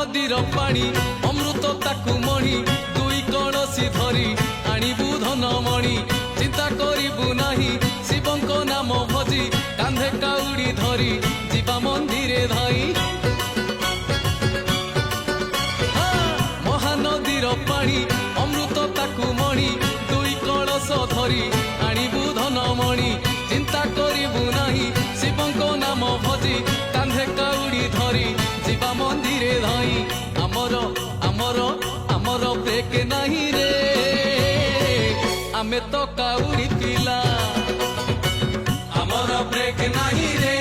नदीर पानी अमृत ताकू मणि दुई कणसी धरी आणिबु धनमणि चिंता करिबु नाही शिवंको नाम भजी कांधे काउड़ी धरी जीवा मंदिरे धाई महानदीर पानी अमृत ताकू मणि दुई कणस धरी आणिबु धनमणि चिंता करिबु नाही शिवंको नाम भजी कांधे काउड़ी धरी जीवा मंदिरे धाई आमर आमर आमर ब्रेक नहीं रे आमे तो काउड़ी पिला आमर ब्रेक नहीं रे